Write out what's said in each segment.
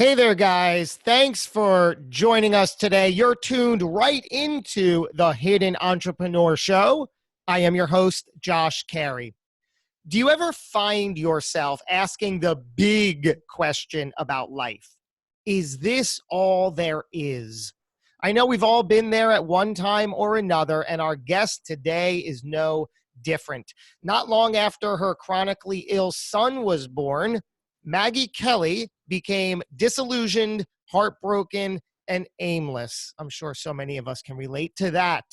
Hey there, guys. Thanks for joining us today. You're tuned right into the Hidden Entrepreneur Show. I am your host, Josh Cary. Do you ever find yourself asking the big question about life? Is this all there is? I know we've all been there at one time or another, and our guest today is no different. Not long after her chronically ill son was born, Maggie Kelly became disillusioned, heartbroken, and aimless. I'm sure so many of us can relate to that.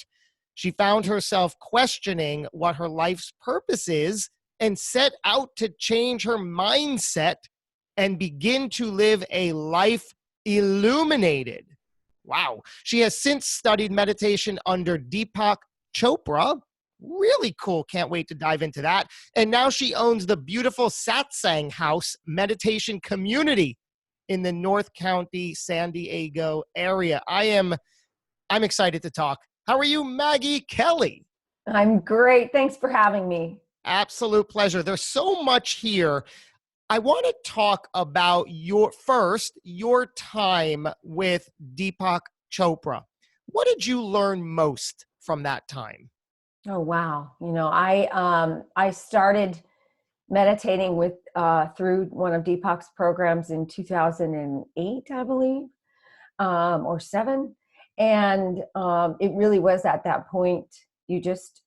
She found herself questioning what her life's purpose is and set out to change her mindset and begin to live a life illuminated. Wow. She has since studied meditation under Deepak Chopra. Really cool. Can't wait to dive into that. And now she owns the beautiful Satsang House Meditation Community in the North County, San Diego area. I'm excited to talk. How are you, Maggie Kelly? I'm great. Thanks for having me. Absolute pleasure. There's so much here. I want to talk about your time with Deepak Chopra. What did you learn most from that time? Oh, wow. I started meditating with through one of Deepak's programs in 2008, I believe, or 7. And it really was at that point you just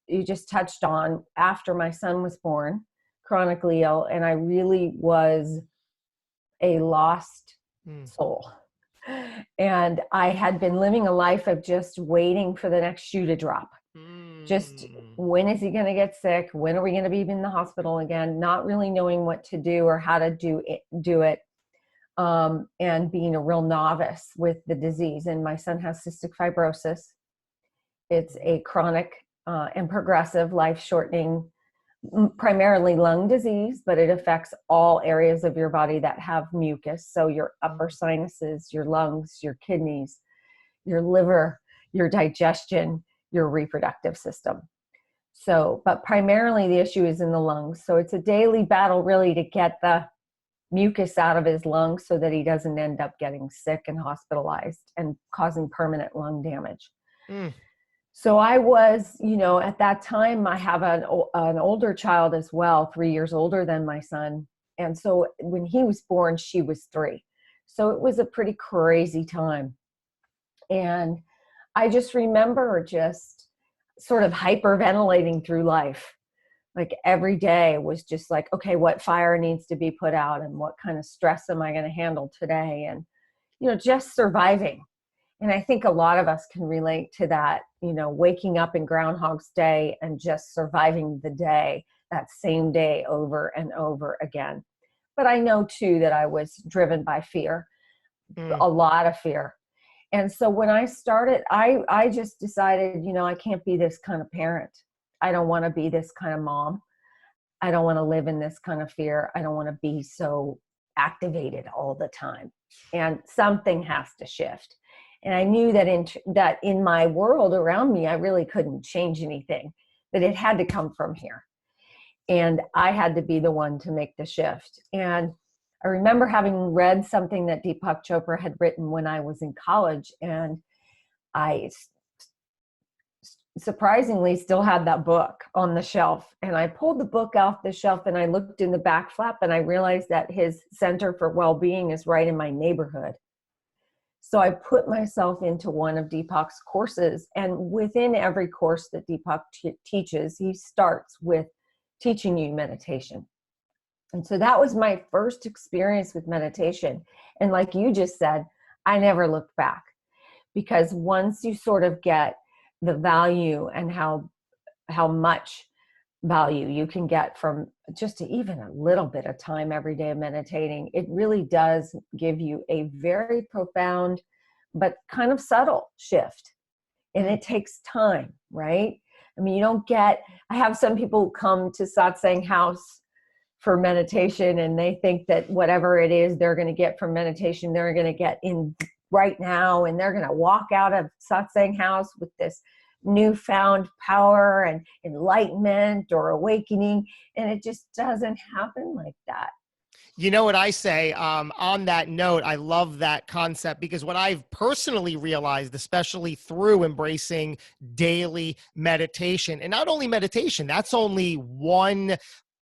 touched on after my son was born, chronically ill, and I really was a lost soul. And I had been living a life of just waiting for the next shoe to drop. Just when is he going to get sick? When are we going to be in the hospital again? Not really knowing what to do or how to do it. And being a real novice with the disease. And my son has cystic fibrosis. It's a chronic and progressive, life-shortening, primarily lung disease, but it affects all areas of your body that have mucus. So your upper sinuses, your lungs, your kidneys, your liver, your digestion, your reproductive system. So, but primarily the issue is in the lungs. So it's a daily battle really to get the mucus out of his lungs so that he doesn't end up getting sick and hospitalized and causing permanent lung damage. So I was, at that time, I have an older child as well, 3 years older than my son. And so when he was born, she was 3. So it was a pretty crazy time. And I just remember just sort of hyperventilating through life. Like every day was just like, okay, what fire needs to be put out and what kind of stress am I going to handle today? And, just surviving. And I think a lot of us can relate to that, waking up in Groundhog's Day and just surviving the day, that same day over and over again. But I know too that I was driven by fear, a lot of fear. And so when I started, I just decided, I can't be this kind of parent. I don't want to be this kind of mom. I don't want to live in this kind of fear. I don't want to be so activated all the time. And something has to shift. And I knew that in my world around me, I really couldn't change anything, that it had to come from here. And I had to be the one to make the shift. And I remember having read something that Deepak Chopra had written when I was in college, and I surprisingly still had that book on the shelf. And I pulled the book off the shelf and I looked in the back flap and I realized that his Center for Wellbeing is right in my neighborhood. So I put myself into one of Deepak's courses, and within every course that Deepak teaches, he starts with teaching you meditation. And so that was my first experience with meditation. And like you just said, I never looked back, because once you sort of get the value and how much value you can get from just even a little bit of time every day of meditating, it really does give you a very profound but kind of subtle shift. And it takes time, right? I mean, I have some people who come to Satsang House for meditation and they think that whatever it is they're going to get from meditation, they're going to get in right now, and they're going to walk out of Satsang House with this newfound power and enlightenment or awakening. And it just doesn't happen like that. You know what I say, on that note, I love that concept because what I've personally realized, especially through embracing daily meditation, and not only meditation, that's only one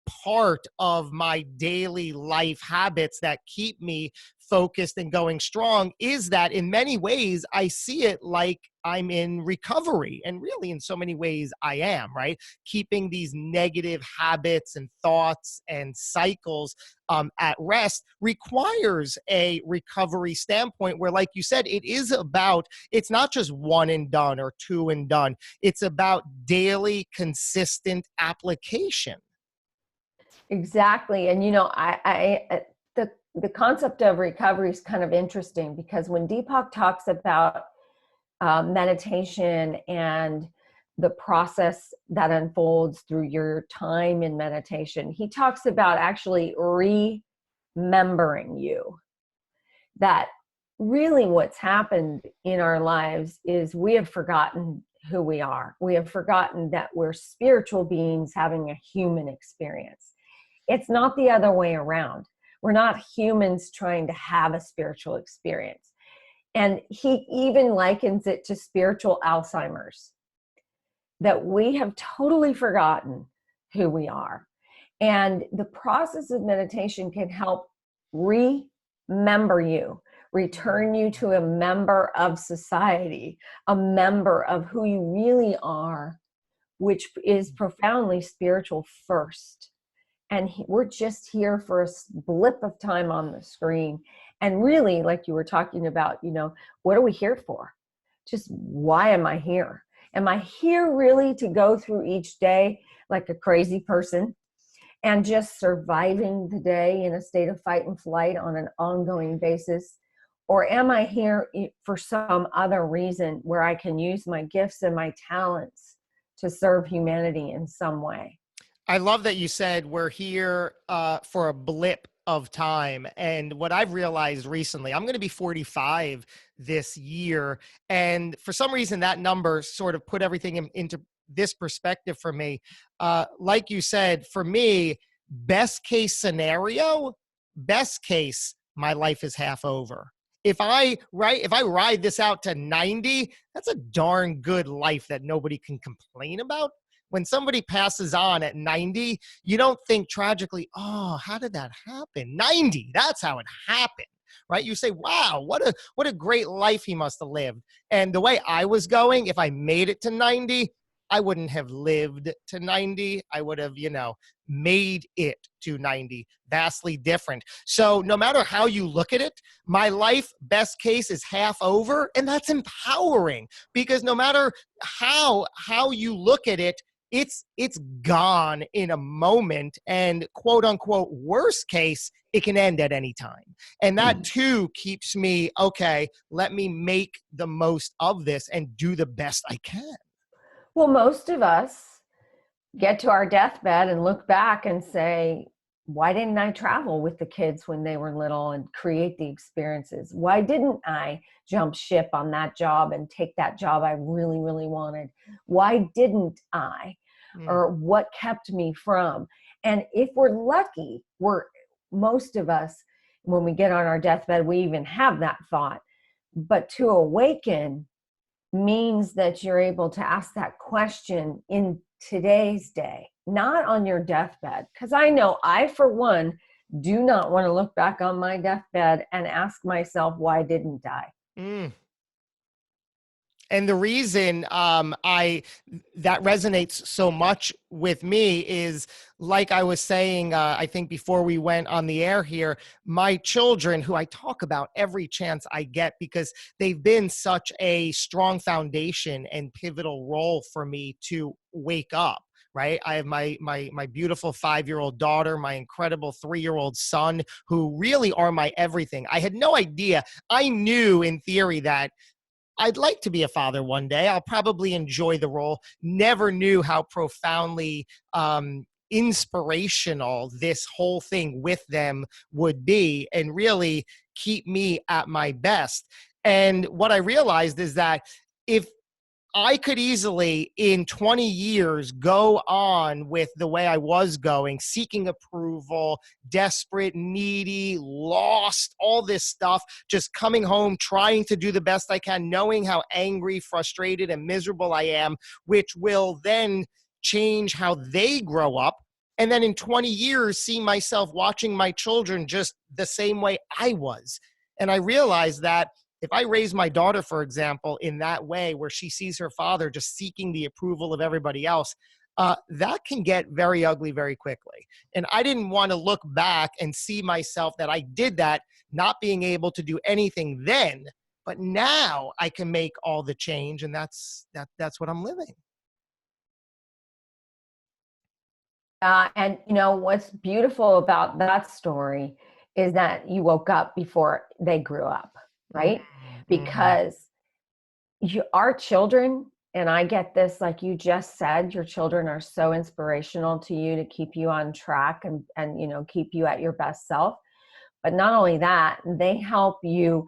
part of my daily life habits that keep me focused and going strong, is that in many ways I see it like I'm in recovery. And really, in so many ways, I am, right? Keeping these negative habits and thoughts and cycles at rest requires a recovery standpoint where, like you said, it's not just one and done or two and done. It's about daily, consistent application. Exactly. And the concept of recovery is kind of interesting because when Deepak talks about meditation and the process that unfolds through your time in meditation, he talks about actually remembering you. That really what's happened in our lives is we have forgotten who we are. We have forgotten that we're spiritual beings having a human experience. It's not the other way around. We're not humans trying to have a spiritual experience. And he even likens it to spiritual Alzheimer's, that we have totally forgotten who we are. And the process of meditation can help remember you, return you to a member of society, a member of who you really are, which is profoundly spiritual first. And we're just here for a blip of time on the screen. And really, like you were talking about, what are we here for? Just why am I here? Am I here really to go through each day like a crazy person and just surviving the day in a state of fight and flight on an ongoing basis? Or am I here for some other reason where I can use my gifts and my talents to serve humanity in some way? I love that you said we're here for a blip of time. And what I've realized recently, I'm going to be 45 this year. And for some reason, that number sort of put everything into this perspective for me. Like you said, for me, best case scenario, best case, my life is half over. If I ride this out to 90, that's a darn good life that nobody can complain about. When somebody passes on at 90, you don't think tragically, oh, how did that happen? 90, that's how it happened, right? You say, wow, what a great life he must have lived. And the way I was going, if I made it to 90, I wouldn't have lived to 90. I would have, made it to 90. Vastly different. So no matter how you look at it, my life, best case, is half over. And that's empowering because no matter how you look at it, it's gone in a moment, and quote unquote worst case, it can end at any time. And that too keeps me, okay, let me make the most of this and do the best I can. Well, most of us get to our deathbed and look back and say, why didn't I travel with the kids when they were little and create the experiences? Why didn't I jump ship on that job and take that job I really, really wanted? Why didn't I? Or what kept me from? And if we're lucky, most of us, when we get on our deathbed, we even have that thought. But to awaken means that you're able to ask that question in today's day, not on your deathbed. Because I know I, for one, do not want to look back on my deathbed and ask myself, why didn't I? And the reason that resonates so much with me is, like I was saying, I think before we went on the air here, my children, who I talk about every chance I get because they've been such a strong foundation and pivotal role for me to wake up. Right. I have my beautiful 5-year-old daughter, my incredible 3-year-old son, who really are my everything. I had no idea. I knew in theory that I'd like to be a father one day. I'll probably enjoy the role. Never knew how profoundly inspirational this whole thing with them would be and really keep me at my best. And what I realized is that if I could easily, in 20 years, go on with the way I was going, seeking approval, desperate, needy, lost, all this stuff, just coming home, trying to do the best I can, knowing how angry, frustrated, and miserable I am, which will then change how they grow up. And then in 20 years, see myself watching my children just the same way I was. And I realized that if I raise my daughter, for example, in that way where she sees her father just seeking the approval of everybody else, that can get very ugly very quickly. And I didn't want to look back and see myself that I did that, not being able to do anything then, but now I can make all the change, and that's what I'm living. And what's beautiful about that story is that you woke up before they grew up, right? Mm-hmm. Because our children, and I get this, like you just said, your children are so inspirational to you to keep you on track and keep you at your best self. But not only that, they help you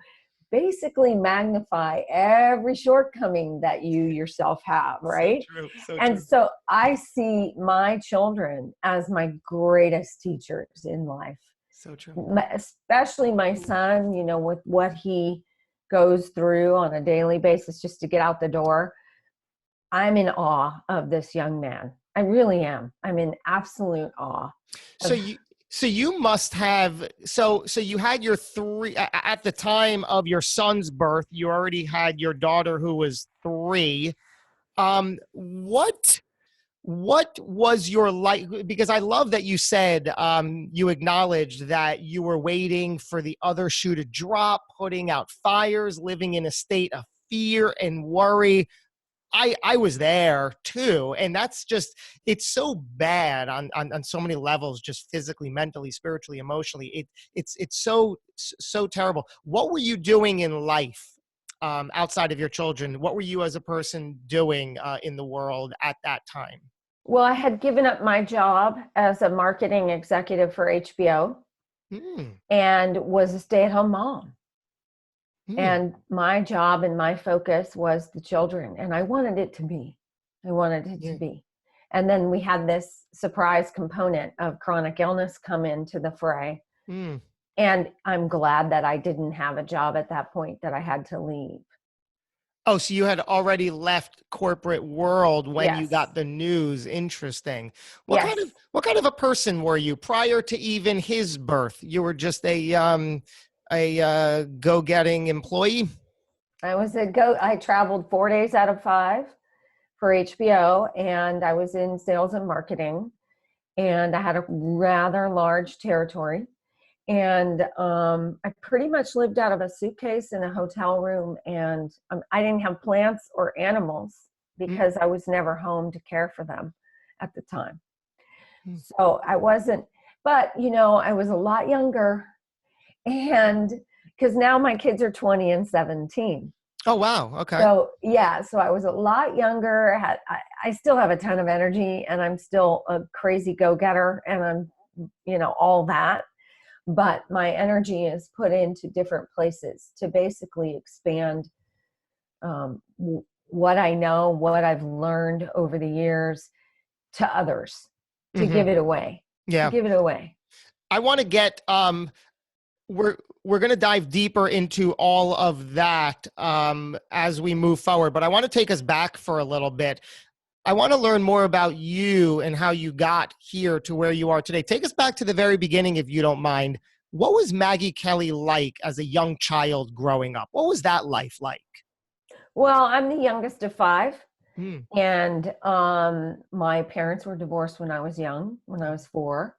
basically magnify every shortcoming that you yourself have, right? So true. So And true. so I see my children as my greatest teachers in life. So true. Especially my son, with what he goes through on a daily basis just to get out the door. I'm in awe of this young man. I really am. I'm in absolute awe. So you must have, so you had your three, at the time of your son's birth, you already had your daughter who was 3. What was your life? Because I love that you said, you acknowledged that you were waiting for the other shoe to drop, putting out fires, living in a state of fear and worry. I was there too. And that's just, it's so bad on so many levels, just physically, mentally, spiritually, emotionally. It's so terrible. What were you doing in life, outside of your children? What were you as a person doing, in the world at that time? Well, I had given up my job as a marketing executive for HBO and was a stay-at-home mom. And my job and my focus was the children. And I wanted it to be. And then we had this surprise component of chronic illness come into the fray. And I'm glad that I didn't have a job at that point, that I had to leave. Oh, so you had already left corporate world when you Yes. got the news. Interesting. What Yes. kind of a person were you prior to even his birth? You were just a go-getting employee? I traveled 4 days out of 5 for HBO, and I was in sales and marketing, and I had a rather large territory. And I pretty much lived out of a suitcase in a hotel room, and I didn't have plants or animals because I was never home to care for them at the time. So I wasn't, but I was a lot younger, and because now my kids are 20 and 17. Oh, wow. Okay. So yeah, so I was a lot younger. I still have a ton of energy, and I'm still a crazy go-getter, and I'm, all that. But my energy is put into different places to basically expand what I know, what I've learned over the years to others, to give it away. Yeah. To give it away. I want to get, we're going to dive deeper into all of that as we move forward, but I want to take us back for a little bit. I want to learn more about you and how you got here to where you are today. Take us back to the very beginning, if you don't mind. What was Maggie Kelly like as a young child growing up? What was that life like? Well, I'm the youngest of 5. And my parents were divorced when I was young, when I was 4.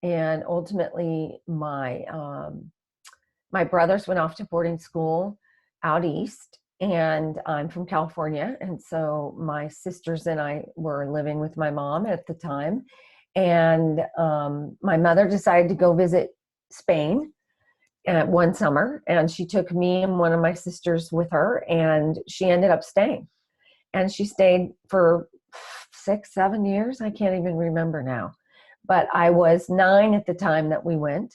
And ultimately, my brothers went off to boarding school out east. And I'm from California. And so my sisters and I were living with my mom at the time. And my mother decided to go visit Spain one summer. And she took me and one of my sisters with her. And she ended up staying. And she stayed for 6, 7 years. I can't even remember now. But I was 9 at the time that we went.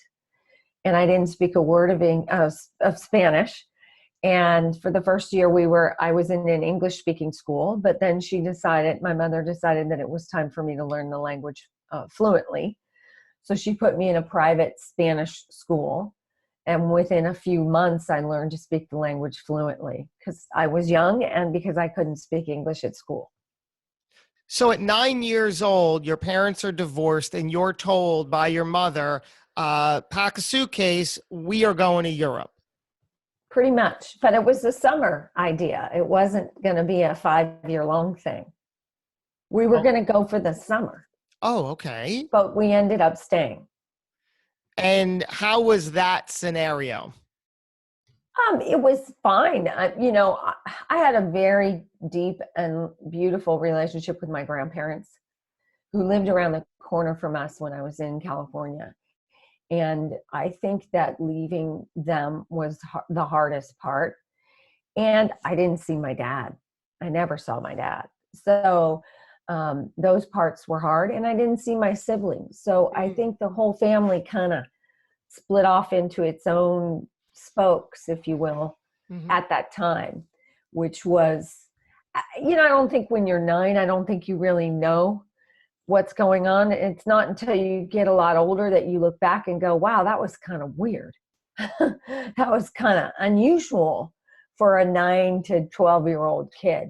And I didn't speak a word of Spanish. And for the first year I was in an English speaking school, but then my mother decided that it was time for me to learn the language fluently. So she put me in a private Spanish school. And within a few months, I learned to speak the language fluently because I was young and because I couldn't speak English at school. So at 9 years old, your parents are divorced and you're told by your mother, pack a suitcase, we are going to Europe. Pretty much. But it was a summer idea. It wasn't going to be a 5-year long thing. We were going to go for the summer. Oh, okay. But we ended up staying. And how was that scenario? It was fine. I had a very deep and beautiful relationship with my grandparents who lived around the corner from us when I was in California. And I think that leaving them was the hardest part. And I didn't see my dad. I never saw my dad. So those parts were hard. And I didn't see my siblings. So I think the whole family kind of split off into its own spokes, if you will, at that time, which was, I don't think when you're 9, I don't think you really know what's going on. It's not until you get a lot older that you look back and go, wow, that was kind of weird. That was kind of unusual for a 9 to 12-year-old kid.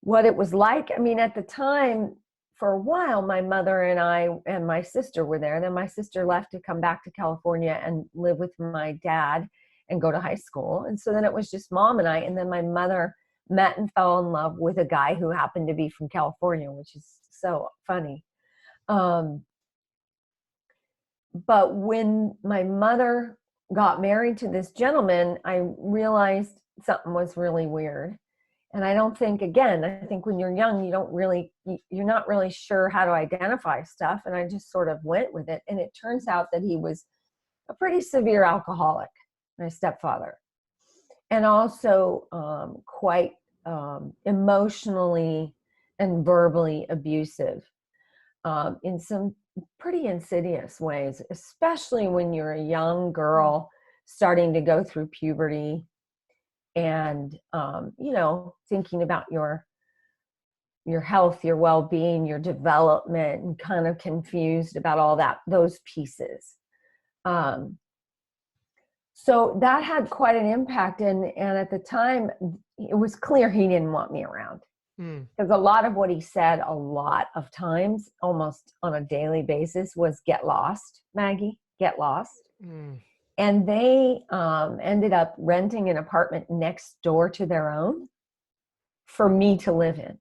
What it was like, at the time, for a while, my mother and I and my sister were there. And then my sister left to come back to California and live with my dad and go to high school. And so then it was just mom and I. And then my mother met and fell in love with a guy who happened to be from California, which is so funny. But when my mother got married to this gentleman, I realized something was really weird. And I think when you're young, you're not really sure how to identify stuff. And I just sort of went with it. And it turns out that he was a pretty severe alcoholic, my stepfather, and also quite emotionally and verbally abusive in some pretty insidious ways, especially when you're a young girl starting to go through puberty and, thinking about your health, your well-being, your development, and kind of confused about those pieces. So that had quite an impact. And at the time, it was clear he didn't want me around. Because a lot of what he said a lot of times, almost on a daily basis, was get lost, Maggie, get lost. And they ended up renting an apartment next door to their own for me to live in,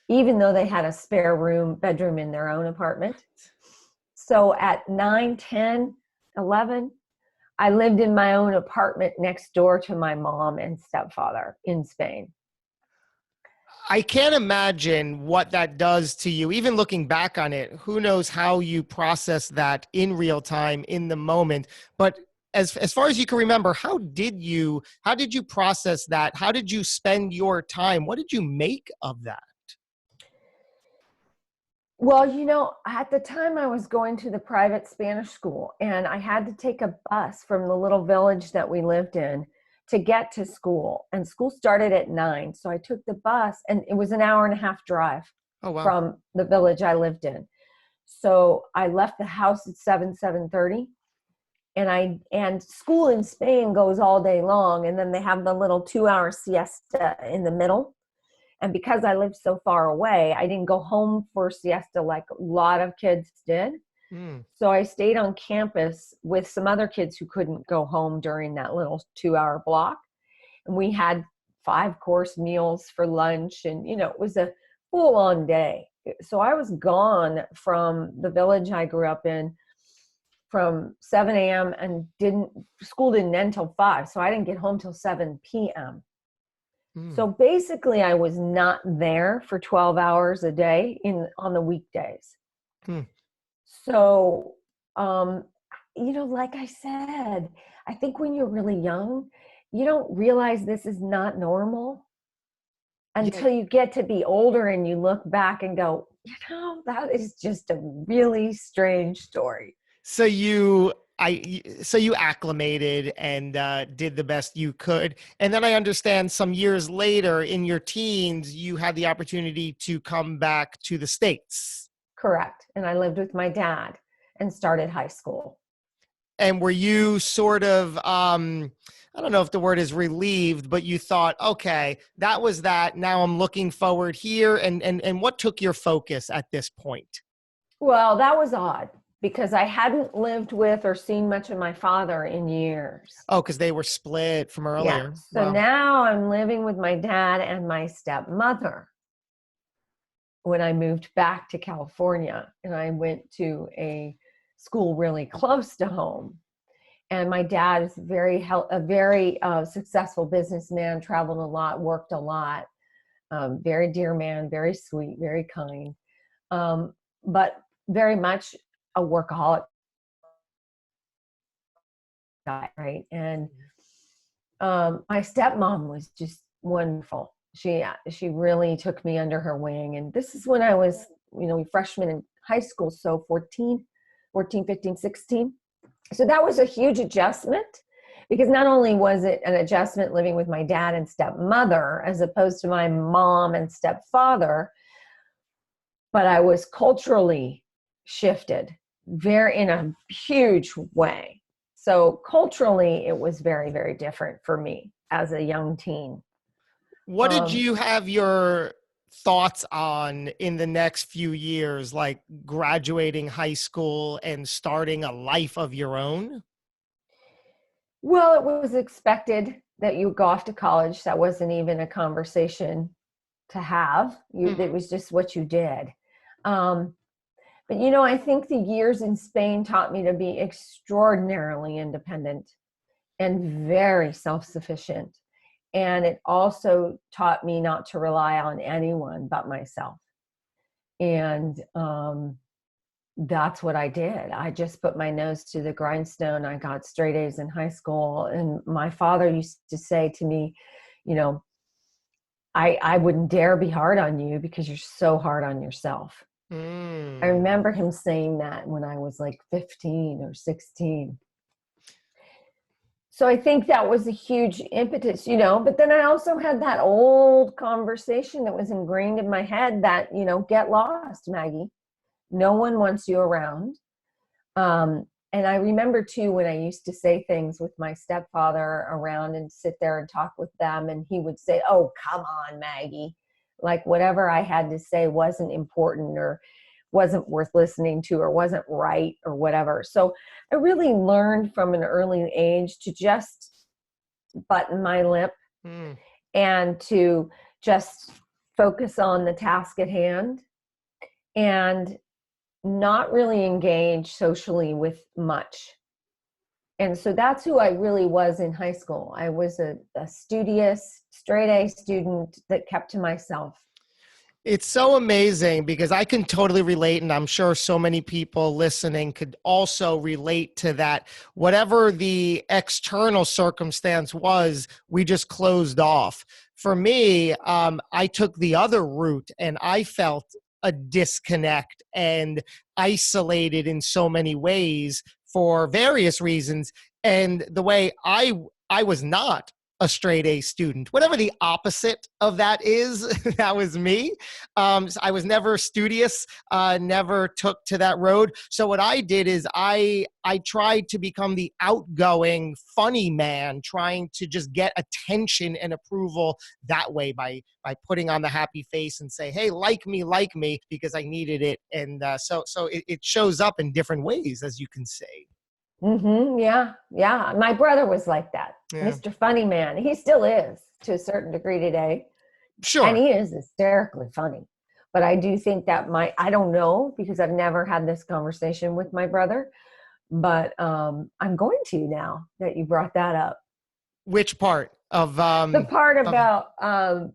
even though they had a spare bedroom in their own apartment. So at 9, 10, 11, I lived in my own apartment next door to my mom and stepfather in Spain. I can't imagine what that does to you. Even looking back on it, who knows how you process that in real time, in the moment. But as far as you can remember, how did you process that? How did you spend your time? What did you make of that? Well, at the time I was going to the private Spanish school, and I had to take a bus from the little village that we lived in to get to school. And school started at 9. So I took the bus, and it was an hour and a half drive from the village I lived in. So I left the house at 7:30. And school in Spain goes all day long. And then they have the little 2-hour siesta in the middle. And because I lived so far away, I didn't go home for siesta like a lot of kids did. So I stayed on campus with some other kids who couldn't go home during that little 2-hour block. And we had 5-course meals for lunch. And, it was a full-on day. So I was gone from the village I grew up in from 7 a.m. and school didn't end till 5. So I didn't get home till 7 p.m. So basically I was not there for 12 hours a day on the weekdays. So, like I said, I think when you're really young, you don't realize this is not normal until you get to be older and you look back and go, that is just a really strange story. So you so you acclimated and did the best you could. And then I understand some years later in your teens, you had the opportunity to come back to the States. Correct. And I lived with my dad and started high school. And were you sort of, I don't know if the word is relieved, but you thought, okay, that was that. Now I'm looking forward here. And what took your focus at this point? Well, that was odd because I hadn't lived with or seen much of my father in years. Oh, because they were split from Yeah. earlier. So Wow. now I'm living with my dad and my stepmother when I moved back to California, and I went to a school really close to home. And my dad is a very successful businessman, traveled a lot, worked a lot, very dear man, very sweet, very kind, but very much a workaholic guy, right? And my stepmom was just wonderful. She really took me under her wing. And this is when I was, freshman in high school, so 14, 15, 16. So that was a huge adjustment because not only was it an adjustment living with my dad and stepmother as opposed to my mom and stepfather, but I was culturally shifted in a huge way. So culturally, it was very, very different for me as a young teen. What did you have your thoughts on in the next few years, like graduating high school and starting a life of your own? Well, it was expected that you go off to college. That wasn't even a conversation to have. It was just what you did. But, I think the years in Spain taught me to be extraordinarily independent and very self-sufficient. And it also taught me not to rely on anyone but myself. And that's what I did. I just put my nose to the grindstone. I got straight A's in high school. And my father used to say to me, I wouldn't dare be hard on you because you're so hard on yourself. I remember him saying that when I was like 15 or 16. So I think that was a huge impetus, but then I also had that old conversation that was ingrained in my head that, get lost, Maggie. No one wants you around. And I remember too, when I used to say things with my stepfather around and sit there and talk with them, and he would say, "Oh, come on, Maggie." Like whatever I had to say wasn't important or wasn't worth listening to or wasn't right or whatever. So I really learned from an early age to just button my lip and to just focus on the task at hand and not really engage socially with much. And so that's who I really was in high school. I was a studious, straight A student that kept to myself. It's so amazing because I can totally relate, and I'm sure so many people listening could also relate to that. Whatever the external circumstance was, we just closed off. For me, I took the other route and I felt a disconnect and isolated in so many ways for various reasons. And the way I was not a straight A student, whatever the opposite of that is, that was me. So I was never studious, never took to that road. So what I did is I tried to become the outgoing, funny man, trying to just get attention and approval that way by putting on the happy face and say, "Hey, like me," because I needed it. And so it shows up in different ways, as you can see. Yeah. My brother was like that. Yeah. Mr. Funny Man. He still is to a certain degree today. Sure. And he is hysterically funny. But I do think that I don't know because I've never had this conversation with my brother, but I'm going to now that you brought that up. Which part of the part about the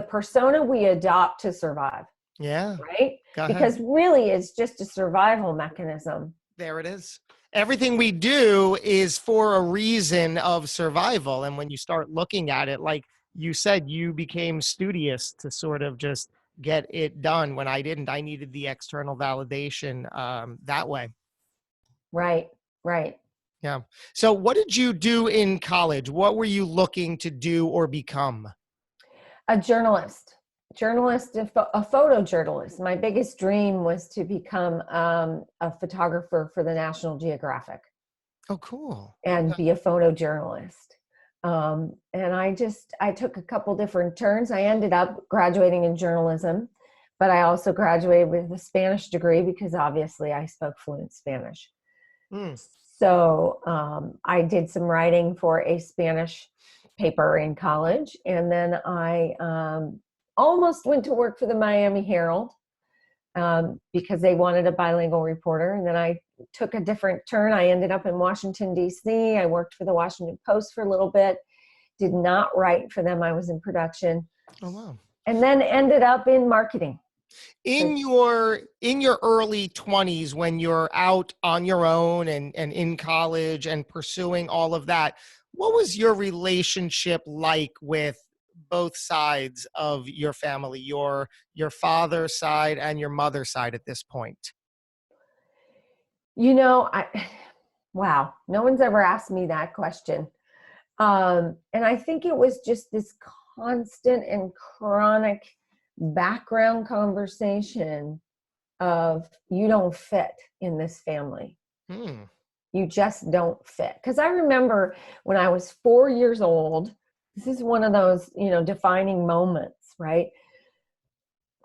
persona we adopt to survive? Yeah. Right? Go ahead. Because really it's just a survival mechanism. There it is. Everything we do is for a reason of survival. And when you start looking at it, like you said, you became studious to sort of just get it done. When I didn't, I needed the external validation that way. Right. Right. Yeah. So what did you do in college? What were you looking to do or become? A journalist, a photojournalist. My biggest dream was to become a photographer for the National Geographic Oh, cool. and be a photojournalist. And I took a couple different turns. I ended up graduating in journalism, but I also graduated with a Spanish degree because obviously I spoke fluent Spanish. Mm. So I did some writing for a Spanish paper in college, and then I almost went to work for the Miami Herald because they wanted a bilingual reporter. And then I took a different turn. I ended up in Washington, D.C. I worked for the Washington Post for a little bit, did not write for them. I was in production. Oh, wow. And then ended up in marketing. In your early 20s, when you're out on your own and in college and pursuing all of that, what was your relationship like with both sides of your family, your father's side and your mother's side at this point? You know, wow, no one's ever asked me that question. And I think it was just this constant and chronic background conversation of you don't fit in this family. Hmm. You just don't fit. Because I remember when I was 4 years old, this is one of those, defining moments, right?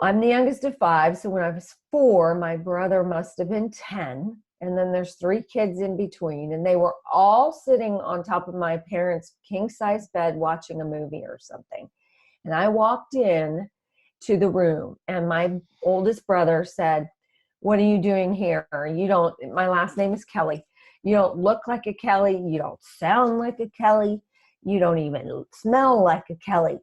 I'm the youngest of five. So when I was 4, my brother must have been 10. And then there's 3 kids in between. And they were all sitting on top of my parents' king-size bed watching a movie or something. And I walked in to the room and my oldest brother said, "What are you doing here? My last name is Kelley. You don't look like a Kelley. You don't sound like a Kelley. You don't even smell like a Kelley.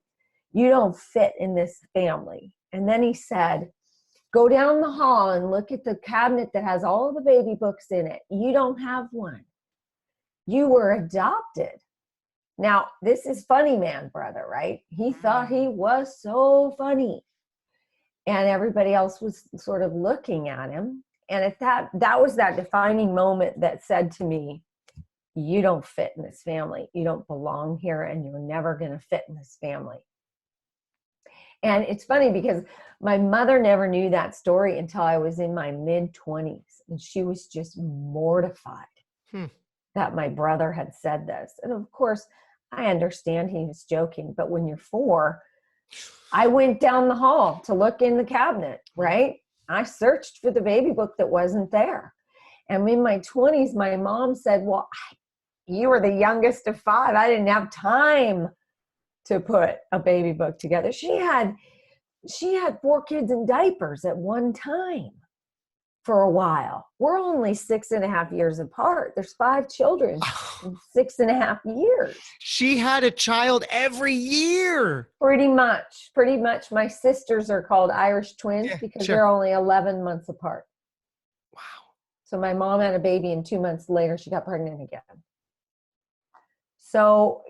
You don't fit in this family." And then he said, "Go down the hall and look at the cabinet that has all the baby books in it. You don't have one. You were adopted." Now, this is funny man, brother, right? He thought he was so funny. And everybody else was sort of looking at him. And at that was that defining moment that said to me, you don't fit in this family. You don't belong here, and you're never going to fit in this family. And it's funny because my mother never knew that story until I was in my mid-20s. And she was just mortified that my brother had said this. And of course, I understand he was joking. But when you're 4, I went down the hall to look in the cabinet, right? I searched for the baby book that wasn't there. And in my 20s, my mom said, "Well, you were the youngest of 5. I didn't have time to put a baby book together." She had 4 kids in diapers at one time for a while. We're only 6.5 years apart. There's 5 children in 6.5 years. She had a child every year. Pretty much. My sisters are called Irish twins because they're only 11 months apart. Wow. So my mom had a baby, and 2 months later, she got pregnant again. So,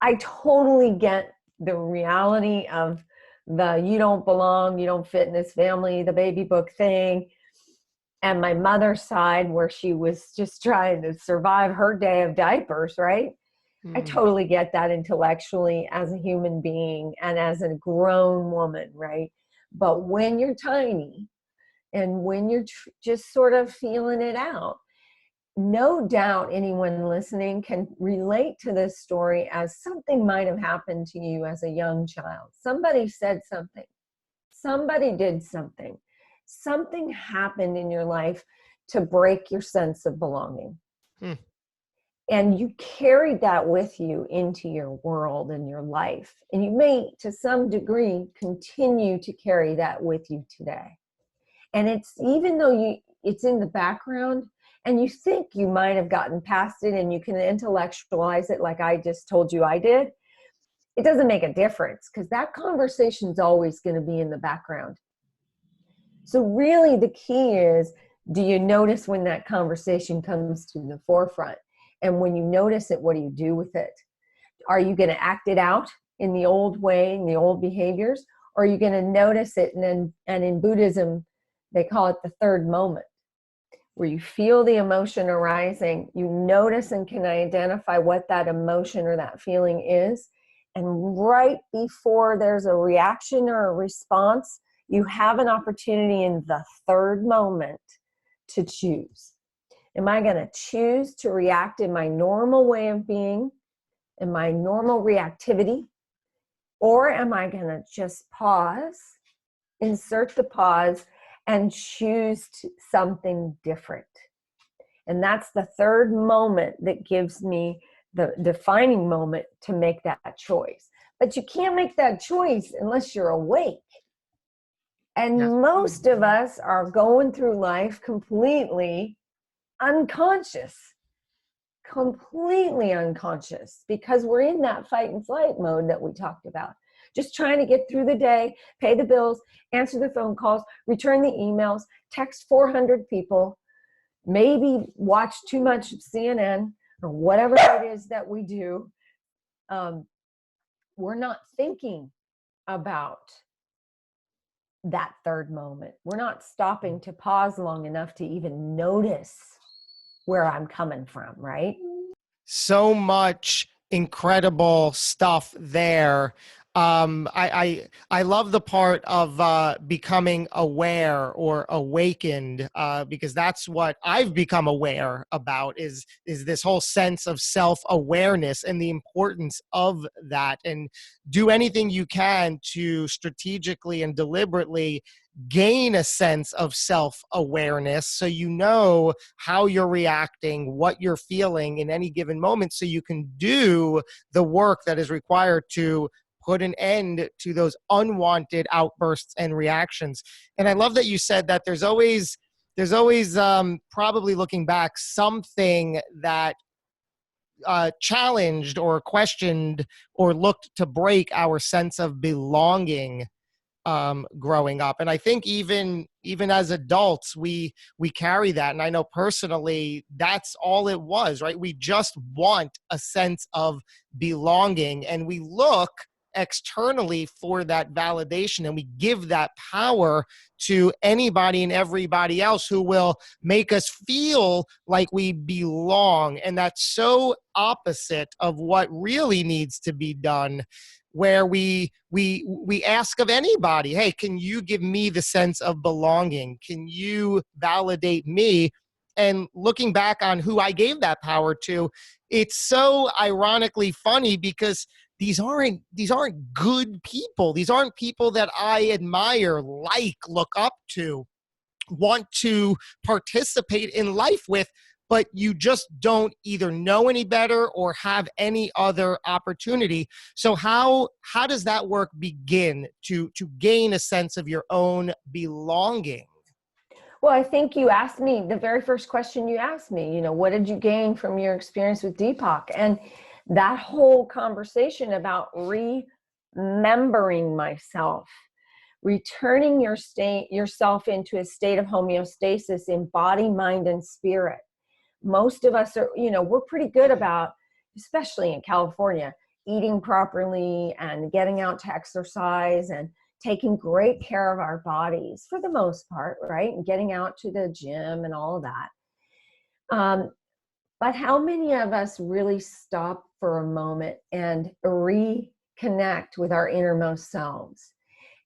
I totally get the reality of the you don't belong, you don't fit in this family, the baby book thing. And my mother's side, where she was just trying to survive her day of diapers, right? I totally get that intellectually as a human being and as a grown woman, right? But when you're tiny and when you're just sort of feeling it out, no doubt anyone listening can relate to this story as something might have happened to you as a young child. Somebody said something. Somebody did something. Something happened in your life to break your sense of belonging. And you carried that with you into your world and your life. And you may, to some degree, continue to carry that with you today. And it's, even though it's in the background, and you think you might have gotten past it and you can intellectualize it like I just told you I did, it doesn't make a difference because that conversation is always going to be in the background. So really the key is, do you notice when that conversation comes to the forefront? And when you notice it, what do you do with it? Are you going to act it out in the old way, in the old behaviors? Or are you going to notice it? And in Buddhism, they call it the third moment. where you feel the emotion arising, you notice and can identify what that emotion or that feeling is. And right before there's a reaction or a response, you have an opportunity in the third moment to choose. Am I going to choose to react in my normal way of being, in my normal reactivity? Or am I going to just pause, insert the pause, and choose something different? And that's the third moment that gives me the defining moment to make that choice. But you can't make that choice unless you're awake. And Yes. most of us are going through life completely unconscious, because we're in that fight and flight mode that we talked about. Just trying to get through the day, pay the bills, answer the phone calls, return the emails, text 400 people, maybe watch too much CNN or whatever it is that we do. We're not thinking about that third moment. We're not stopping to pause long enough to even notice where I'm coming from, right? So much incredible stuff there. I love the part of becoming aware or awakened, because that's what I've become aware about is this whole sense of self-awareness and the importance of that. And do anything you can to strategically and deliberately gain a sense of self-awareness so you know how you're reacting, what you're feeling in any given moment, so you can do the work that is required to put an end to those unwanted outbursts and reactions. And I love that you said that there's always probably looking back something that challenged or questioned or looked to break our sense of belonging growing up. And I think even as adults, we carry that. And I know personally, that's all it was, right? We just want a sense of belonging, and we look externally for that validation, and we give that power to anybody and everybody else who will make us feel like we belong. And that's so opposite of what really needs to be done, where we ask of anybody, hey, can you give me the sense of belonging? Can you validate me? And looking back on who I gave that power to, it's so ironically funny because these aren't good people. These aren't people that I admire, like, look up to, want to participate in life with, but you just don't either know any better or have any other opportunity. So how does that work begin to gain a sense of your own belonging? Well, I think you asked me, the very first question you asked me, what did you gain from your experience with Deepak? And that whole conversation about remembering myself, returning yourself into a state of homeostasis in body, mind, and spirit. Most of us are, we're pretty good about, especially in California, eating properly and getting out to exercise and taking great care of our bodies for the most part, right? And getting out to the gym and all of that. But how many of us really stop for a moment and reconnect with our innermost selves?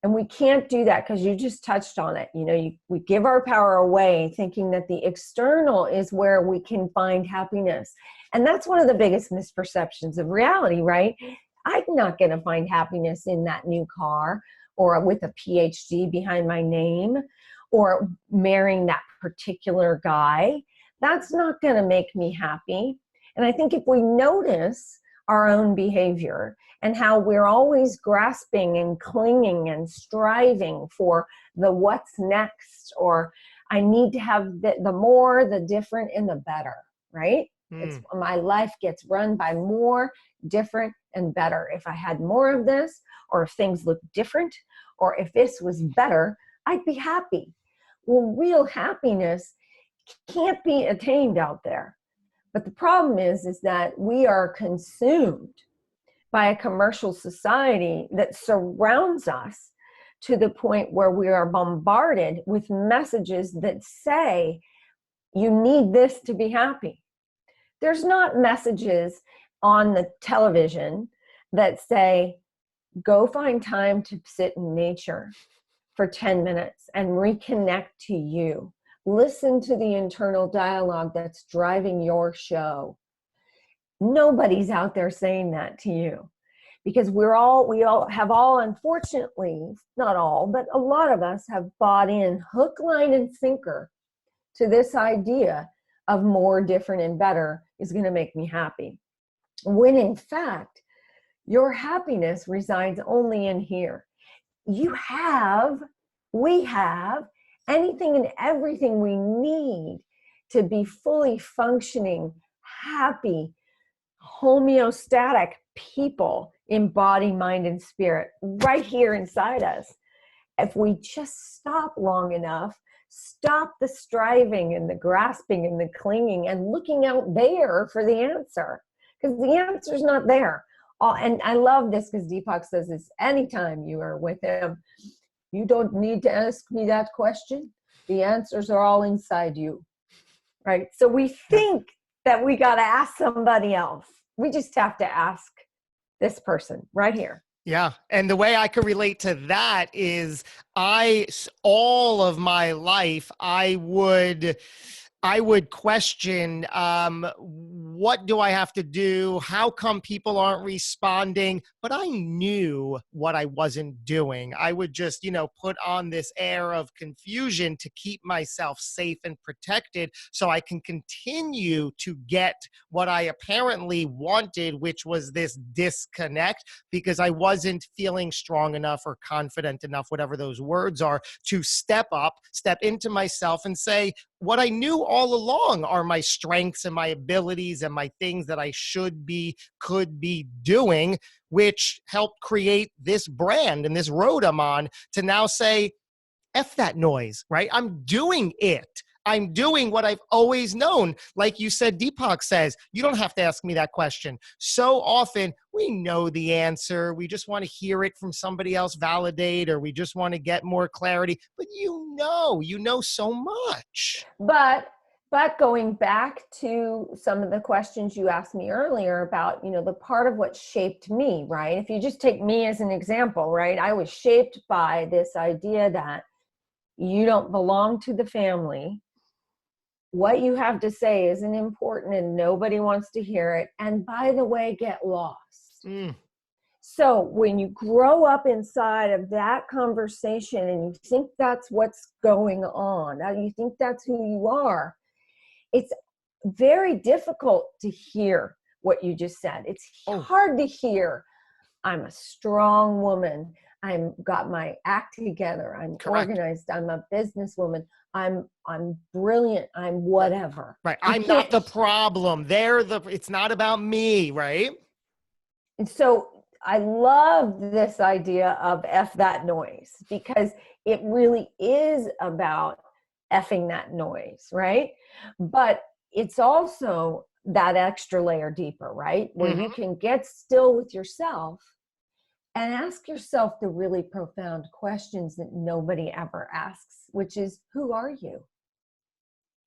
And we can't do that because you just touched on it. We give our power away thinking that the external is where we can find happiness. And that's one of the biggest misperceptions of reality, right? I'm not going to find happiness in that new car or with a PhD behind my name or marrying that particular guy. That's not going to make me happy. And I think if we notice our own behavior and how we're always grasping and clinging and striving for the what's next, or I need to have the more, the different, and the better, right? It's my life gets run by more, different, and better. If I had more of this, or if things looked different, or if this was better, I'd be happy. Well, real happiness can't be attained out there. But the problem is that we are consumed by a commercial society that surrounds us to the point where we are bombarded with messages that say, you need this to be happy. There's not messages on the television that say, go find time to sit in nature for 10 minutes and reconnect to you. Listen to the internal dialogue that's driving your show. Nobody's out there saying that to you, because we all have unfortunately, not all, but a lot of us have bought in hook, line, and sinker to this idea of more, different, and better is going to make me happy. When in fact, your happiness resides only in here. We have anything and everything we need to be fully functioning, happy, homeostatic people in body, mind, and spirit right here inside us. If we just stop long enough, stop the striving and the grasping and the clinging and looking out there for the answer, because the answer's not there. And I love this because Deepak says this anytime you are with him. You don't need to ask me that question. The answers are all inside you, right? So we think that we got to ask somebody else. We just have to ask this person right here. Yeah. And the way I could relate to that is all of my life, I would question, what do I have to do? How come people aren't responding? But I knew what I wasn't doing. I would just, put on this air of confusion to keep myself safe and protected so I can continue to get what I apparently wanted, which was this disconnect, because I wasn't feeling strong enough or confident enough, whatever those words are, to step into myself and say, what I knew all along are my strengths and my abilities and my things that I could be doing, which helped create this brand and this road I'm on to now say, F that noise, right? I'm doing it. I'm doing what I've always known. Like you said, Deepak says, you don't have to ask me that question. So often we know the answer. We just want to hear it from somebody else validate, or we just want to get more clarity. But you know so much. But going back to some of the questions you asked me earlier about, the part of what shaped me, right? If you just take me as an example, right? I was shaped by this idea that you don't belong to the family. What you have to say isn't important and nobody wants to hear it. And by the way, get lost. So when you grow up inside of that conversation and you think that's what's going on, you think that's who you are, it's very difficult to hear what you just said. It's hard to hear, I'm a strong woman. I'm got my act together. I'm Correct. Organized. I'm a businesswoman. I'm brilliant. I'm whatever. Right. I'm not the problem. It's not about me, right? And so I love this idea of F that noise, because it really is about effing that noise, right? But it's also that extra layer deeper, right? Where you can get still with yourself and ask yourself the really profound questions that nobody ever asks, which is, who are you?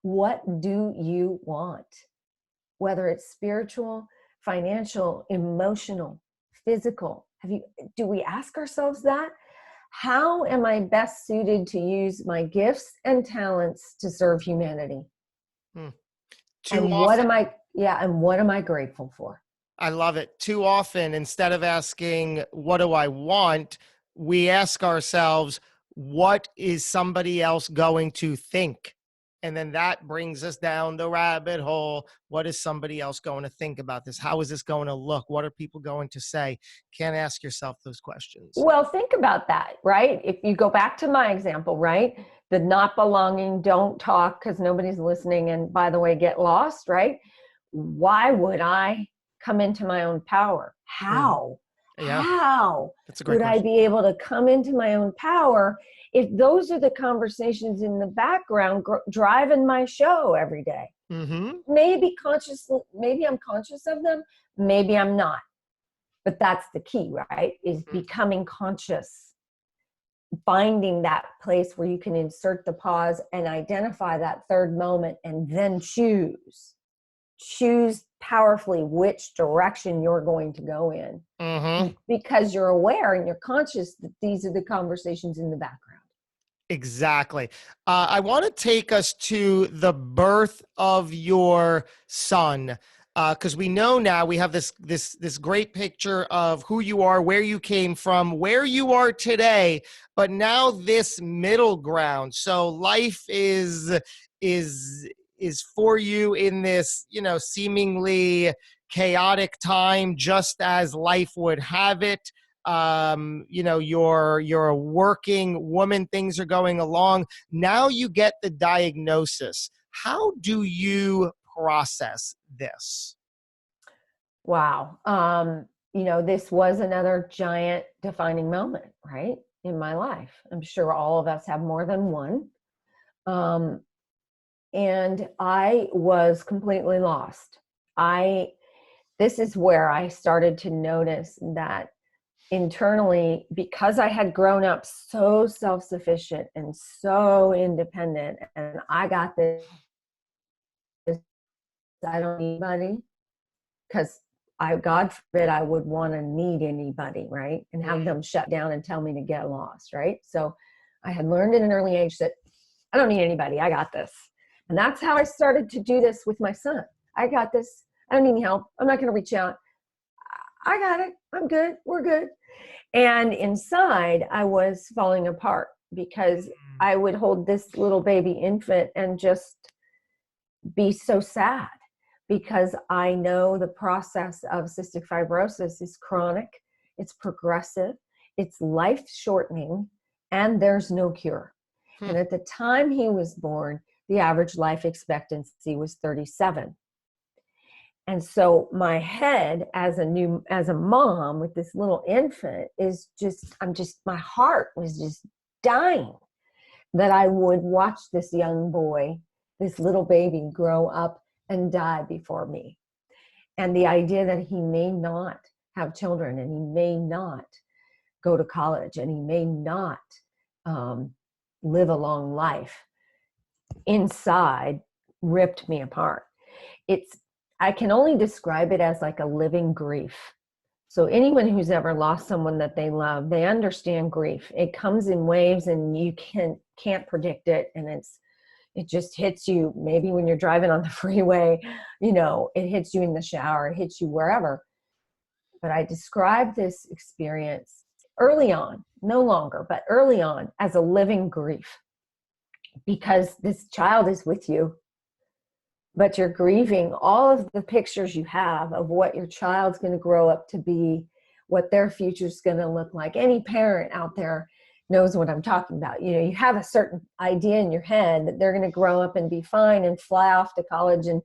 What do you want? Whether it's spiritual, financial, emotional, physical. Do we ask ourselves that? How am I best suited to use my gifts and talents to serve humanity? What am I grateful for? I love it. Too often, instead of asking, what do I want? We ask ourselves, what is somebody else going to think? And then that brings us down the rabbit hole. What is somebody else going to think about this? How is this going to look? What are people going to say? Can't ask yourself those questions. Well, think about that, right? If you go back to my example, right? The not belonging, don't talk because nobody's listening. And by the way, get lost, right? Why would I come into my own power? How? Yeah. How That's a great question. I be able to come into my own power if those are the conversations in the background driving my show every day? Maybe I'm conscious of them, maybe I'm not. But that's the key, right? Is becoming conscious. finding that place where you can insert the pause and identify that third moment, and then choose powerfully which direction you're going to go in, because you're aware and you're conscious that these are the conversations in the background. Exactly. I want to take us to the birth of your son, because we know now we have this great picture of who you are, where you came from, where you are today, but now this middle ground. So life is for you in this, seemingly chaotic time, just as life would have it. You're a working woman, things are going along. Now you get the diagnosis. How do you process this? Wow. This was another giant defining moment, right, in my life. I'm sure all of us have more than one. And I was completely lost. This is where I started to notice that internally, because I had grown up so self-sufficient and so independent, and I got this, I don't need anybody, because God forbid I would want to need anybody, right? And have them shut down and tell me to get lost, right? So I had learned at an early age that I don't need anybody, I got this. And that's how I started to do this with my son. I got this, I don't need any help, I'm not going to reach out, I got it, I'm good, we're good. And inside, I was falling apart, because I would hold this little baby infant and just be so sad, because I know the process of cystic fibrosis is chronic, it's progressive, it's life-shortening, and there's no cure. And at the time he was born, the average life expectancy was 37. And so my head as a mom with this little infant is my heart was just dying that I would watch this young boy, this little baby, grow up and die before me. And the idea that he may not have children, and he may not go to college, and he may not live a long life, inside ripped me apart. I can only describe it as like a living grief. So anyone who's ever lost someone that they love, they understand grief. It comes in waves, and you can't predict it. And it just hits you maybe when you're driving on the freeway, it hits you in the shower, it hits you wherever. But I describe this experience early on, no longer, but early on, as a living grief, because this child is with you, but you're grieving all of the pictures you have of what your child's going to grow up to be, what their future's going to look like. Any parent out there knows what I'm talking about. You have a certain idea in your head that they're going to grow up and be fine and fly off to college, and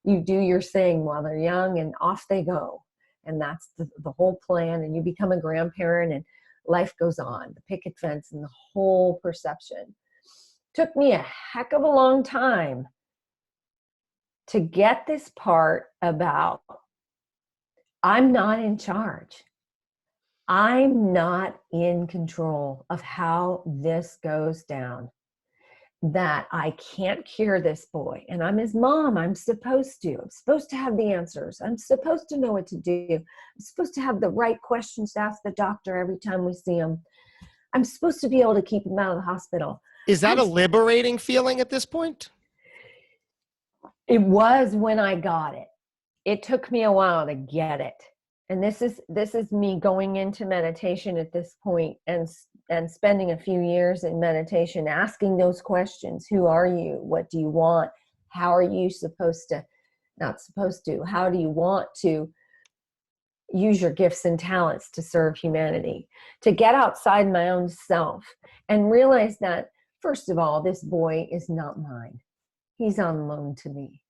you do your thing while they're young, and off they go. And that's the whole plan. And you become a grandparent, and life goes on, the picket fence and the whole perception. Took me a heck of a long time to get this part about I'm not in charge. I'm not in control of how this goes down. That I can't cure this boy. And I'm his mom. I'm supposed to have the answers. I'm supposed to know what to do. I'm supposed to have the right questions to ask the doctor every time we see him. I'm supposed to be able to keep him out of the hospital. Is that a liberating feeling at this point? It was when I got it. It took me a while to get it. And this is me going into meditation at this point and spending a few years in meditation, asking those questions. Who are you? What do you want? How are you how do you want to use your gifts and talents to serve humanity? To get outside my own self and realize that, first of all, this boy is not mine. He's on loan to me.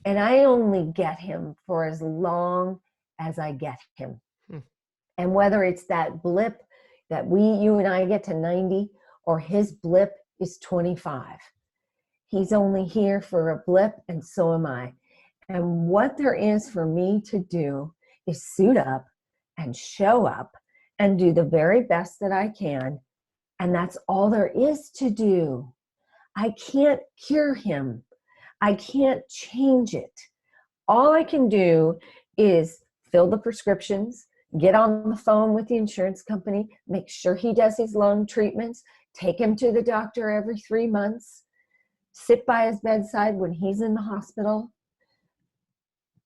And I only get him for as long as I get him. And whether it's that blip that you and I get to 90, or his blip is 25. He's only here for a blip, and so am I. And what there is for me to do is suit up and show up and do the very best that I can And that's all there is to do. I can't cure him. I can't change it. All I can do is fill the prescriptions, get on the phone with the insurance company, make sure he does his lung treatments, take him to the doctor every 3 months, sit by his bedside when he's in the hospital.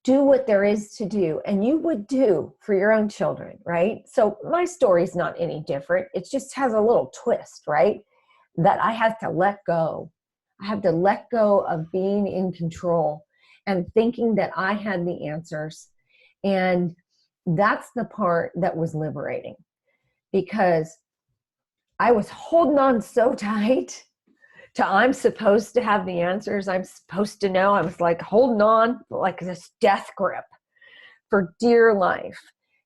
Do what there is to do, and you would do for your own children, right? So my story's not any different. It just has a little twist, right? That I have to let go. I have to let go of being in control and thinking that I had the answers. And that's the part that was liberating, because I was holding on so tight to I'm supposed to have the answers. I'm supposed to know. I was like holding on like this death grip for dear life.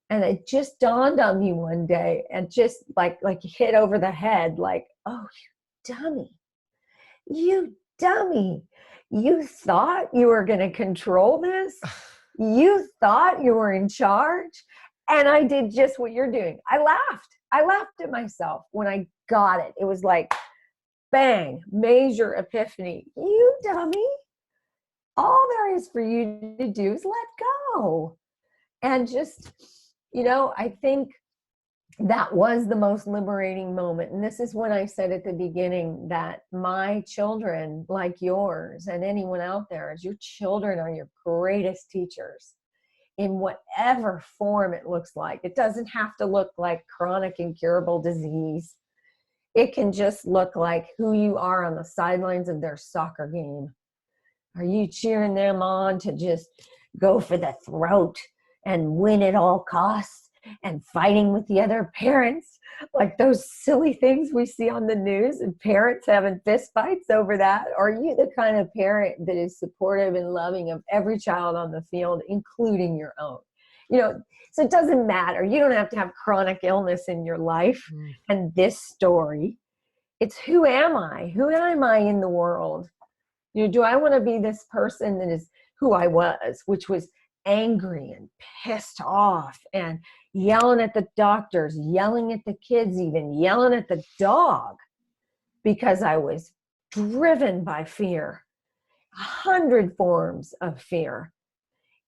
And it just dawned on me one day, and just like hit over the head, like, oh, you dummy. You dummy. You thought you were going to control this? You thought you were in charge? And I did just what you're doing. I laughed. I laughed at myself when I got it. It was like, bang, major epiphany. You dummy. All there is for you to do is let go. And just, I think that was the most liberating moment. And this is when I said at the beginning that my children, like yours and anyone out there, is your children are your greatest teachers in whatever form it looks like. It doesn't have to look like chronic incurable disease. It can just look like who you are on the sidelines of their soccer game. Are you cheering them on to just go for the throat and win at all costs and fighting with the other parents, like those silly things we see on the news and parents having fist fights over that? Or are you the kind of parent that is supportive and loving of every child on the field, including your own? So it doesn't matter. You don't have to have chronic illness in your life and this story. It's who am I? Who am I in the world? Do I want to be this person that is who I was, which was angry and pissed off and yelling at the doctors, yelling at the kids, even yelling at the dog, because I was driven by fear, 100 forms of fear,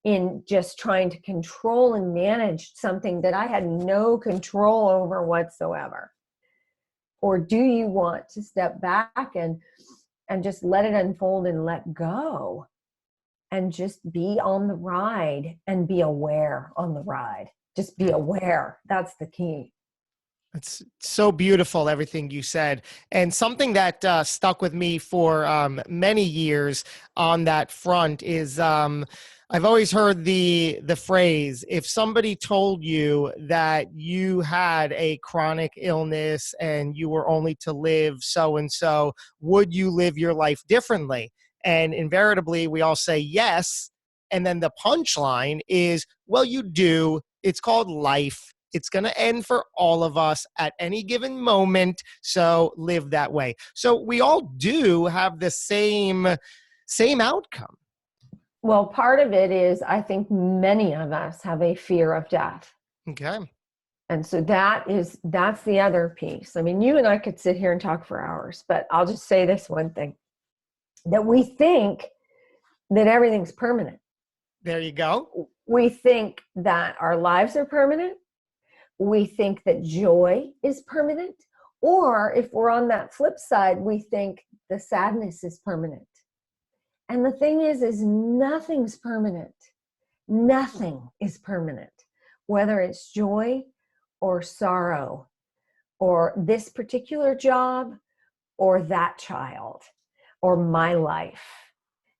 in just trying to control and manage something that I had no control over whatsoever? Or do you want to step back and just let it unfold and let go and just be on the ride and be aware on the ride? Just be aware. That's the key. It's so beautiful, everything you said. And something that stuck with me for many years on that front is I've always heard the phrase, if somebody told you that you had a chronic illness and you were only to live so-and-so, would you live your life differently? And invariably, we all say yes. And then the punchline is, well, you do. It's called life. It's going to end for all of us at any given moment. So live that way. So we all do have the same outcome. Well, part of it is, I think many of us have a fear of death. Okay. And so that's the other piece. I mean, you and I could sit here and talk for hours, but I'll just say this one thing, that we think that everything's permanent. There you go. We think that our lives are permanent. We think that joy is permanent. Or if we're on that flip side, we think the sadness is permanent. And the thing is nothing's permanent. Nothing is permanent, whether it's joy or sorrow, or this particular job, or that child, or my life.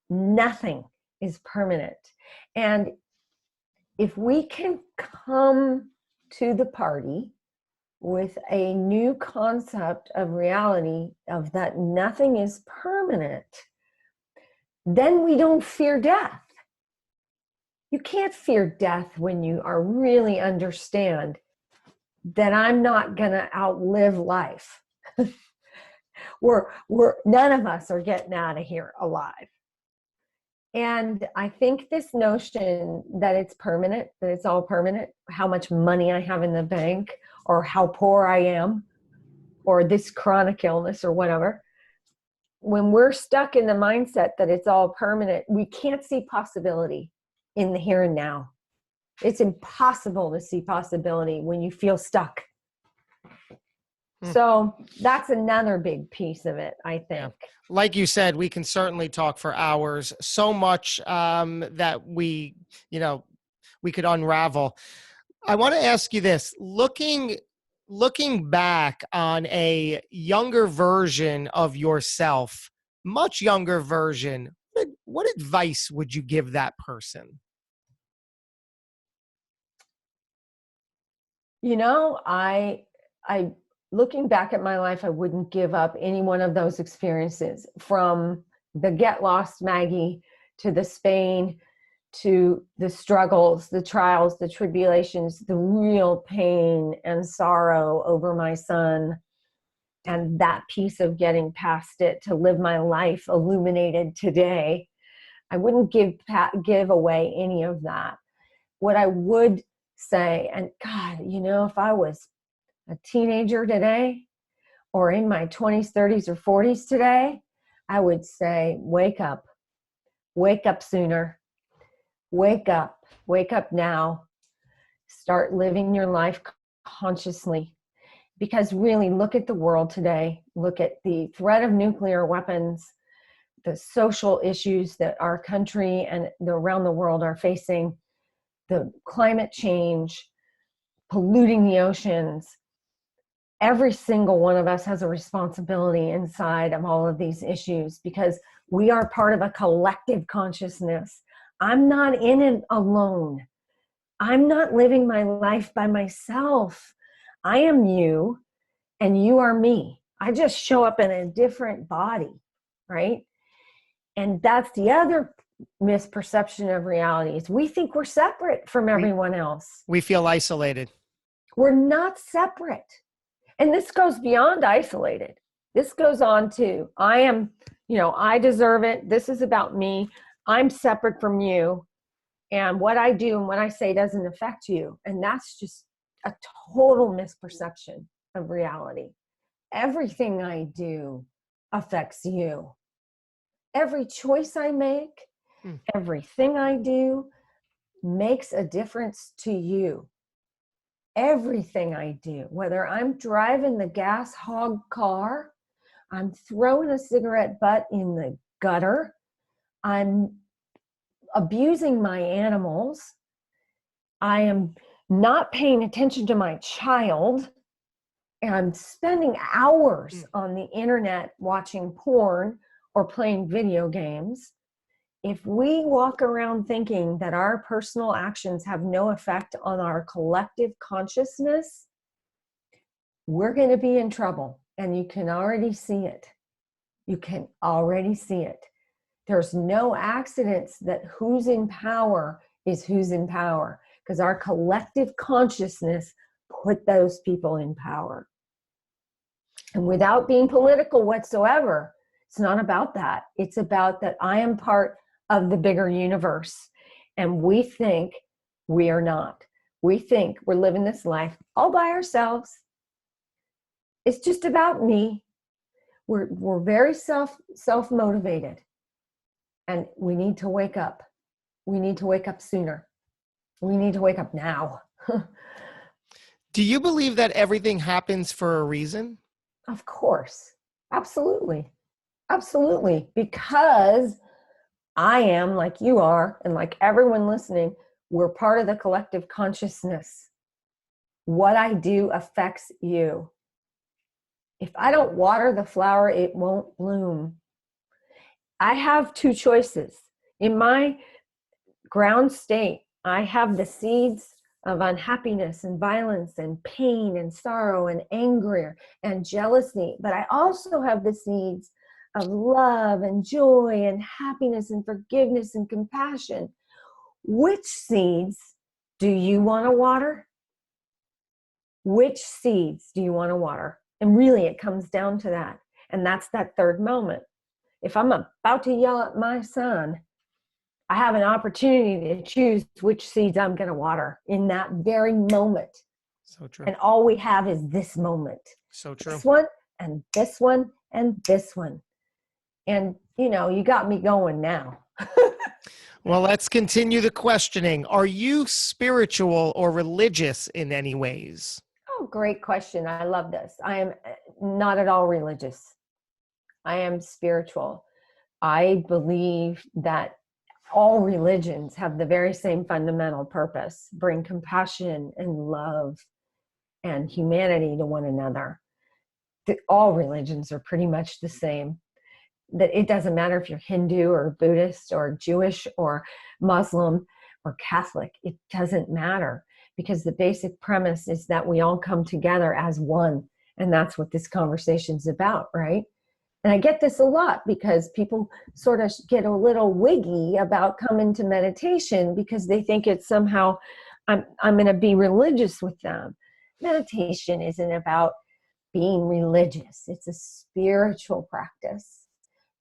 Nothing is permanent. And if we can come to the party with a new concept of reality, of that nothing is permanent, then we don't fear death. You can't fear death when you are really understand that I'm not going to outlive life. None of us are getting out of here alive. And I think this notion that it's permanent, that it's all permanent, how much money I have in the bank or how poor I am, or this chronic illness or whatever. When we're stuck in the mindset that it's all permanent, we can't see possibility in the here and now. It's impossible to see possibility when you feel stuck. So that's another big piece of it, I think. Yeah. Like you said, we can certainly talk for hours. So much that we could unravel. I want to ask you this: looking back on a younger version of yourself, much younger version, what advice would you give that person? I looking back at my life, I wouldn't give up any one of those experiences, from the get lost Maggie to the Spain, to the struggles, the trials, the tribulations, the real pain and sorrow over my son, and that piece of getting past it to live my life illuminated today. I wouldn't give away any of that. What I would say, and God, if I was a teenager today, or in my 20s, 30s, or 40s today, I would say, wake up sooner, wake up now, start living your life consciously. Because really, look at the world today, look at the threat of nuclear weapons, the social issues that our country and around the world are facing, the climate change, polluting the oceans. Every single one of us has a responsibility inside of all of these issues, because we are part of a collective consciousness. I'm not in it alone. I'm not living my life by myself. I am you and you are me. I just show up in a different body, right? And that's the other misperception of reality, is we think we're separate from everyone else. We feel isolated. We're not separate. And this goes beyond isolated. This goes on to, I am, I deserve it. This is about me. I'm separate from you. And what I do and what I say doesn't affect you. And that's just a total misperception of reality. Everything I do affects you. Every choice I make, everything I do makes a difference to you. Everything I do, whether I'm driving the gas hog car, I'm throwing a cigarette butt in the gutter, I'm abusing my animals, I am not paying attention to my child, and I'm spending hours on the internet watching porn or playing video games. If we walk around thinking that our personal actions have no effect on our collective consciousness, we're going to be in trouble. And you can already see it. You can already see it. There's no accidents that who's in power is who's in power, because our collective consciousness put those people in power. And without being political whatsoever, it's not about that. It's about that I am part of the bigger universe. And we think we are not. We think we're living this life all by ourselves. It's just about me. We're very self-motivated. And we need to wake up. We need to wake up sooner. We need to wake up now. Do you believe that everything happens for a reason? Of course. Absolutely. Absolutely. Because I am, like you are, and like everyone listening, we're part of the collective consciousness. What I do affects you. If I don't water the flower, it won't bloom. I have two choices. In my ground state, I have the seeds of unhappiness and violence and pain and sorrow and anger and jealousy, but I also have the seeds of love and joy and happiness and forgiveness and compassion. Which seeds do you want to water? Which seeds do you want to water? And really, it comes down to that. And that's that third moment. If I'm about to yell at my son, I have an opportunity to choose which seeds I'm going to water in that very moment. So true. And all we have is this moment. So true. This one and this one and this one. And, you got me going now. Well, let's continue the questioning. Are you spiritual or religious in any ways? Oh, great question. I love this. I am not at all religious. I am spiritual. I believe that all religions have the very same fundamental purpose: bring compassion and love and humanity to one another. All religions are pretty much the same. That it doesn't matter if you're Hindu or Buddhist or Jewish or Muslim or Catholic. It doesn't matter, because the basic premise is that we all come together as one. And that's what this conversation's about, right? And I get this a lot because people sort of get a little wiggy about coming to meditation because they think it's somehow I'm going to be religious with them. Meditation isn't about being religious. It's a spiritual practice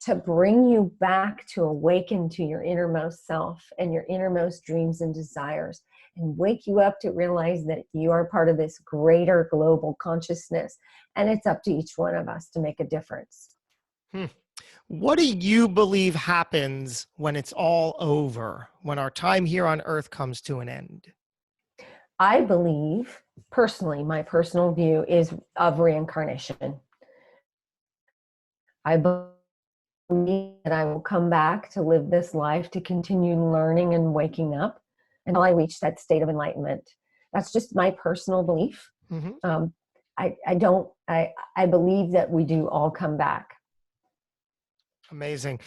to bring you back to awaken to your innermost self and your innermost dreams and desires, and wake you up to realize that you are part of this greater global consciousness. And it's up to each one of us to make a difference. What do you believe happens when it's all over, when our time here on Earth comes to an end? I believe, personally, my personal view is of reincarnation. I believe that I will come back to live this life, to continue learning and waking up until I reach that state of enlightenment. That's just my personal belief. Mm-hmm. I believe that we do all come back. Amazing.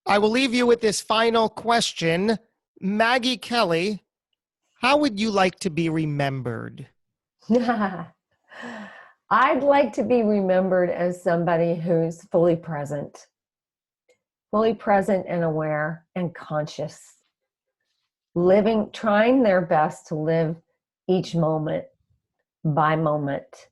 I will leave you with this final question. Maggie Kelly, how would you like to be remembered? I'd like to be remembered as somebody who's fully present and aware and conscious, trying their best to live each moment by moment,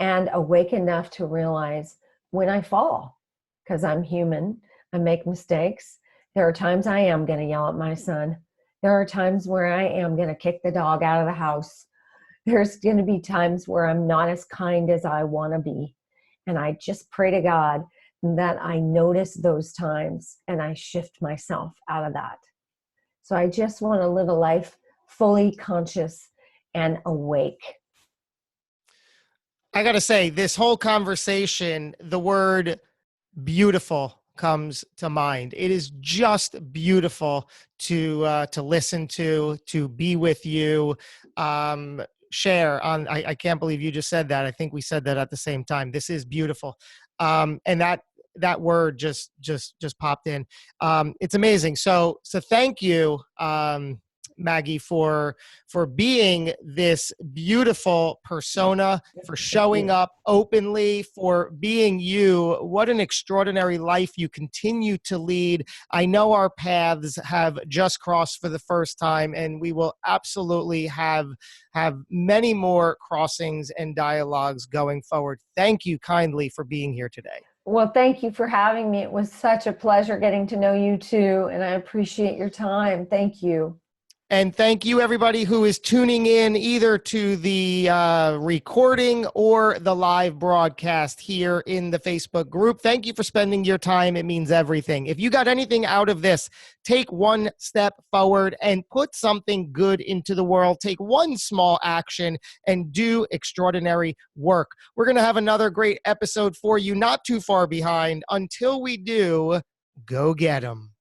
and awake enough to realize when I fall, because I'm human, I make mistakes. There are times I am going to yell at my son. There are times where I am going to kick the dog out of the house. There's going to be times where I'm not as kind as I want to be. And I just pray to God that I notice those times and I shift myself out of that. So I just want to live a life fully conscious and awake. I got to say, this whole conversation, the word beautiful comes to mind. It is just beautiful to listen to be with you, share on. I can't believe you just said that. I think we said that at the same time. This is beautiful. And that word just popped in. It's amazing. So thank you, Maggie, for being this beautiful persona, for showing up openly, for being you. What an extraordinary life you continue to lead. I know our paths have just crossed for the first time, and we will absolutely have many more crossings and dialogues going forward. Thank you kindly for being here today. Well, thank you for having me. It was such a pleasure getting to know you too, and I appreciate your time. Thank you. And thank you, everybody who is tuning in either to the recording or the live broadcast here in the Facebook group. Thank you for spending your time. It means everything. If you got anything out of this, take one step forward and put something good into the world. Take one small action and do extraordinary work. We're going to have another great episode for you, not too far behind. Until we do, go get 'em.